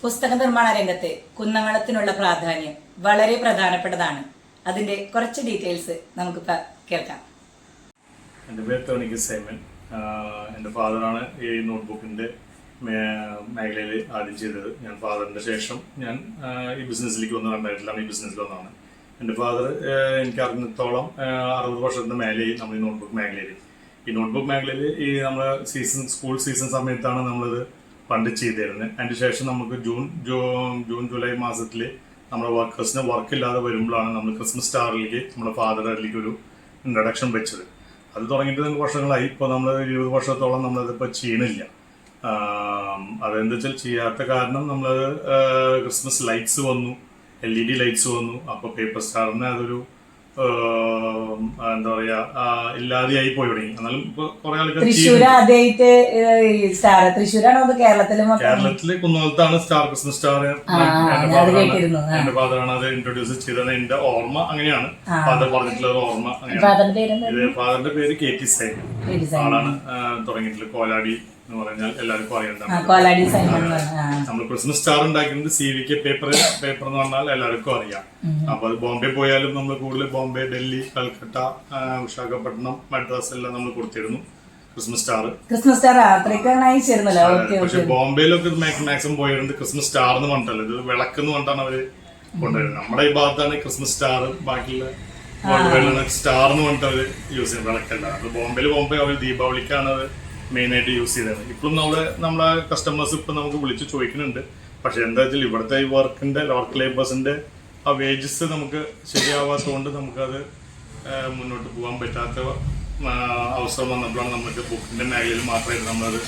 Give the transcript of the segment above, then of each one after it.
പുസ്തക നിർമ്മാണ രംഗത്തെ കുന്നംകുളത്തിനുള്ള പ്രാധാന്യം വളരെ പ്രധാനപ്പെട്ടതാണ്. അതിന്റെ കുറച്ച് ഡീറ്റെയിൽസ് നമുക്കിപ്പോൾ കേൾക്കാം. എൻ്റെ പേര് ടോണിക്ക് സൈമൻ. എൻ്റെ ഫാദറാണ് ഈ നോട്ട്ബുക്കിൻ്റെ മേഖലയിൽ ആദ്യം ചെയ്തത്. ഞാൻ ഫാദറിൻ്റെ ശേഷം ഞാൻ ഈ ബിസിനസ്സിലേക്ക് വന്ന് 2000 ഈ ബിസിനസ്സിൽ വന്നതാണ്. എൻ്റെ ഫാദർ എനിക്ക് അറിഞ്ഞത്തോളം 60 വർഷത്തിന് മേലെയായി നമ്മൾ ഈ നോട്ട്ബുക്ക് മേഖലയിൽ. ഈ നോട്ട്ബുക്ക് മേഖലയിൽ ഈ നമ്മൾ സ്കൂൾ സീസൺ സമയത്താണ് നമ്മളിത് പണ്ട് ചെയ്തിരുന്നത്. അതിന് ശേഷം നമുക്ക് ജൂൺ ജൂലൈ മാസത്തിൽ നമ്മുടെ വർക്കേഴ്സിന് വർക്കില്ലാതെ വരുമ്പോഴാണ് നമ്മൾ ക്രിസ്മസ് സ്റ്റാറിലേക്ക് നമ്മുടെ ഫാദറിലേക്ക് ഒരു ഇൻട്രഡക്ഷൻ വെച്ചത്. അത് തുടങ്ങിയിട്ട് വർഷങ്ങളായി. ഇപ്പോൾ നമ്മൾ 20 വർഷത്തോളം നമ്മളതിപ്പോൾ ചെയ്യണില്ല. അതെന്താ വെച്ചാൽ ചെയ്യാത്ത കാരണം നമ്മളത് ക്രിസ്മസ് ലൈറ്റ്സ് വന്നു, LED ലൈറ്റ്സ് വന്നു. അപ്പോൾ പേപ്പർ സ്റ്റാറിന് അതൊരു എന്താ പറയാ ഇല്ലാതെയായി പോയി തുടങ്ങി. എന്നാലും ഇപ്പൊ കുറെ ആൾക്കാർ കേരളത്തില് കുന്നോളത്താണ് സ്റ്റാർ ക്രിസ്മസ് സ്റ്റാർ. എന്റെ ഫാദറാണ് അത് ഇൻട്രൊഡ്യൂസ് ചെയ്തത്. എന്റെ ഓർമ്മ അങ്ങനെയാണ്, ഫാദർ പറഞ്ഞിട്ടുള്ള ഓർമ്മ അങ്ങനെയാണ്. ഫാദറിന്റെ പേര് KT സൈമൻ ആളാണ് തുടങ്ങിയിട്ടുള്ള. കോലാടി എന്ന് പറഞ്ഞാൽ എല്ലാവർക്കും അറിയാം. നമ്മൾ ക്രിസ്മസ് സ്റ്റാർ ഉണ്ടാക്കുന്നത് CVK പേപ്പർ എന്ന് പറഞ്ഞാൽ എല്ലാവർക്കും അറിയാം. അപ്പൊ അത് ബോംബെ പോയാലും നമ്മൾ കൂടുതൽ ബോംബെ, ഡൽഹി, കൽക്കട്ട, വിശാഖപട്ടണം, മദ്രാസ് എല്ലാം നമ്മൾ കൊടുത്തിരുന്നു ക്രിസ്മസ് സ്റ്റാർ. പക്ഷെ ബോംബെയിലൊക്കെ മാക്സിമം പോയിരുന്നത് ക്രിസ്മസ് സ്റ്റാർ എന്ന് പറഞ്ഞിട്ടല്ല, ഇത് വിളക്ക് എന്ന് പറഞ്ഞിട്ടാണ് അവര് കൊണ്ടുവരുന്നത്. നമ്മുടെ ഈ ഭാഗത്താണ് ക്രിസ്മസ് സ്റ്റാർ, ബാക്കിയുള്ള സ്റ്റാർ എന്ന് പറഞ്ഞിട്ട് അവര് യൂസ് ചെയ്യുന്നത്, വിളക്കല്ല. അത് ബോംബെ അവർ ദീപാവലിക്കാണ് അത് മെയിനായിട്ട് യൂസ് ചെയ്തത്. ഇപ്പോഴും നമ്മളെ കസ്റ്റമേഴ്സ് ഇപ്പം നമുക്ക് വിളിച്ച് ചോദിക്കുന്നുണ്ട്. പക്ഷെ എന്താ വെച്ചാൽ ഇവിടുത്തെ ഈ വർക്ക് ലേബേഴ്സിന്റെ ആ വേജസ് നമുക്ക് ശരിയാവാത്തതുകൊണ്ട് നമുക്കത് മുന്നോട്ട് പോകാൻ പറ്റാത്ത അവസരം വന്നപ്പോഴാണ് നമുക്ക് ബുക്കിന്റെ മേഖലയിൽ മാത്രമായിട്ട് നമ്മളത്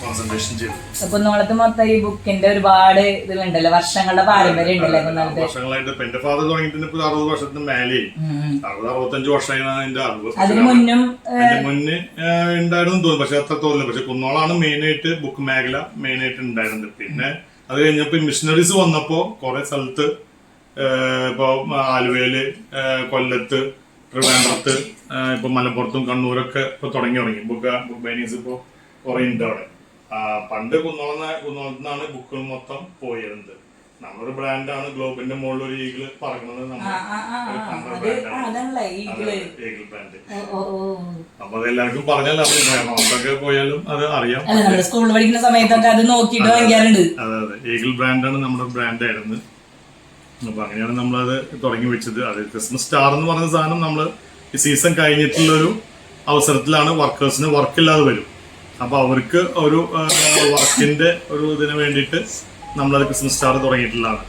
കോൺസെൻട്രേഷൻ ചെയ്തത്. കുന്നോളത്ത് മൊത്തം ഈ ബുക്കിന്റെ ഒരുപാട് ഇതിലുണ്ടല്ലോ, വർഷങ്ങളുടെ പാരമ്പര്യം ഉണ്ടല്ലോ. വർഷങ്ങളായിട്ട് ഇപ്പൊ എന്റെ ഫാദർ തുടങ്ങിയിട്ട് 60 വർഷത്തിന് മേലെയായി. 65 വർഷമായിരുന്നു എന്റെ അറിവ്. അതിന് മുന്നേ ഉണ്ടായിരുന്നു തോന്നുന്നു, പക്ഷെ അത്ര തോന്നില്ല. പക്ഷെ കുന്നോളാണ് മെയിനായിട്ട് ബുക്ക് മേഖല മെയിനായിട്ട് ഉണ്ടായിരുന്നത്. പിന്നെ അത് കഴിഞ്ഞപ്പോ മിഷനറീസ് വന്നപ്പോ കുറെ സ്ഥലത്ത്, ഇപ്പൊ ആലുവയില്, കൊല്ലത്ത്, ട്രിവാൻഡ്രത്ത്, ഇപ്പൊ മലപ്പുറത്തും കണ്ണൂരൊക്കെ ഇപ്പൊ തുടങ്ങി ബുക്ക് ബൈനിങ്സ് ഇപ്പൊ കുറെ ഉണ്ട് അവിടെ. പണ്ട് കുന്നോളത്തുനിന്നാണ് ബുക്കുകൾ മൊത്തം പോയിരുന്നത്. നമ്മളൊരു ബ്രാൻഡാണ്, ഗ്ലോബിന്റെ മുകളിൽ ഒരു ഈഗിള് പറക്കുന്നത് ഈഗിൾ ബ്രാൻഡ്. അപ്പൊ അത് എല്ലാവർക്കും പറഞ്ഞാൽ അവിടൊക്കെ പോയാലും അത് അറിയാം. സ്കൂളിൽ പഠിക്കുന്ന സമയത്തൊക്കെ അത് നോക്കിയിട്ട് അതെ ഈഗിൾ ബ്രാൻഡാണ് നമ്മുടെ ബ്രാൻഡായിരുന്നു. അപ്പൊ അങ്ങനെയാണ് നമ്മളത് തുടങ്ങി വെച്ചത്. അത് ക്രിസ്മസ് സ്റ്റാർ എന്ന് പറഞ്ഞ സാധനം നമ്മള് ഈ സീസൺ കഴിഞ്ഞിട്ടുള്ളൊരു അവസരത്തിലാണ് വർക്കേഴ്സിന് വർക്കില്ലാതെ വരും. അപ്പൊ അവർക്ക് ഒരു വർക്കിന്റെ ഒരു ഇതിന് വേണ്ടിയിട്ട് നമ്മളത് ക്രിസ്മസ് സ്റ്റാർ തുടങ്ങിയിട്ടുള്ളതാണ്.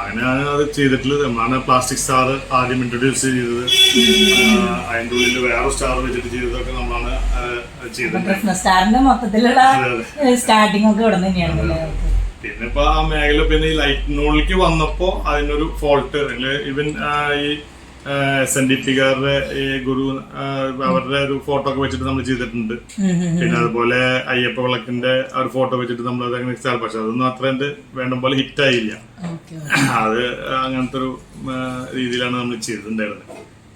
അങ്ങനെയാണ് അത് ചെയ്തിട്ടുള്ളത്. നമ്മളാണ് പ്ലാസ്റ്റിക് സ്റ്റാർ ആദ്യം ഇൻട്രൊഡ്യൂസ് ചെയ്തത്. അതിന്റെ ഉള്ളിൽ വേറെ സ്റ്റാർ വെച്ചിട്ട് ചെയ്തതൊക്കെ നമ്മളാണ് ചെയ്തത്. പിന്നെ ഇപ്പൊ ആ മേഖല പിന്നെ ഈ ലൈറ്റിനുള്ളിലേക്ക് വന്നപ്പോ അതിനൊരു ഫോൾട്ട്, ഈവൻ ഈ SNDP-കാരുടെ ഈ ഗുരു അവരുടെ ഒരു ഫോട്ടോ ഒക്കെ വെച്ചിട്ട് നമ്മൾ ചെയ്തിട്ടുണ്ട്. പിന്നെ അതുപോലെ അയ്യപ്പ വിളക്കിന്റെ ഒരു ഫോട്ടോ വെച്ചിട്ട് നമ്മൾ അതങ്ങനെ സ്റ്റാർ. പക്ഷെ അതൊന്നും അത്ര വേണ്ട പോലെ ഹിറ്റ് ആയില്ല. അത് അങ്ങനത്തെ ഒരു രീതിയിലാണ് നമ്മൾ ചെയ്തിട്ടുണ്ടായിരുന്നത്.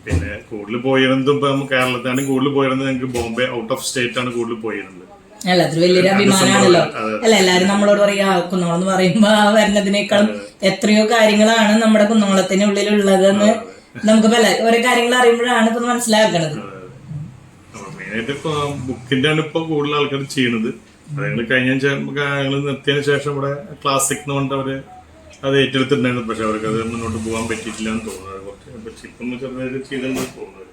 പിന്നെ കൂടുതൽ പോയിരുന്നതും ഇപ്പൊ കേരളത്തിലാണ് കൂടുതൽ പോയിരുന്നത്. ഞങ്ങൾക്ക് ബോംബെ, ഔട്ട് ഓഫ് സ്റ്റേറ്റ് ആണ് കൂടുതൽ പോയിരുന്നത്. അതൊരു വലിയൊരു അഭിമാനമാണല്ലോ. അല്ല, എല്ലാരും നമ്മളോട് പറയാ കുന്നോളം എന്ന് പറയുമ്പോ വരുന്നതിനേക്കാളും എത്രയോ കാര്യങ്ങളാണ് നമ്മുടെ കുന്നോളത്തിനുള്ളിലുള്ളതെന്ന് നമുക്ക് ഓരോ കാര്യങ്ങൾ അറിയുമ്പോഴാണ് ഇപ്പൊ മനസ്സിലാക്കണത്. മെയിനായിട്ട് ഇപ്പൊ ബുക്കിന്റെ ആണ് ഇപ്പൊ കൂടുതൽ ആൾക്കാർ ചെയ്യണത്. അത് ഞങ്ങൾ നിർത്തിയതിനു ശേഷം ഇവിടെ ക്ലാസിക് എന്ന് പറഞ്ഞിട്ട് അവര് അത് ഏറ്റെടുത്തിട്ടുണ്ടായിരുന്നു. പക്ഷെ അവർക്ക് അത് മുന്നോട്ട് പോകാൻ പറ്റിയിട്ടില്ല എന്ന് തോന്നുന്നത്. കുറച്ച് ഇപ്പം ചെറുതായിട്ട് ചെയ്തെന്ന് തോന്നുന്നത്.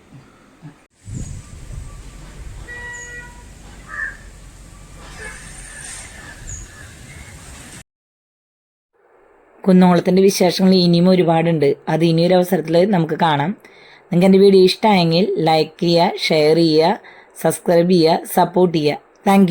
കുന്നോളത്തിൻ്റെ വിശേഷങ്ങൾ ഇനിയും ഒരുപാടുണ്ട്. അത് ഇനിയൊരു അവസരത്തിൽ നമുക്ക് കാണാം. നിങ്ങൾക്ക് എൻ്റെ വീഡിയോ ഇഷ്ടമായെങ്കിൽ ലൈക്ക് ചെയ്യുക, ഷെയർ ചെയ്യുക, സബ്സ്ക്രൈബ് ചെയ്യുക, സപ്പോർട്ട് ചെയ്യുക. താങ്ക്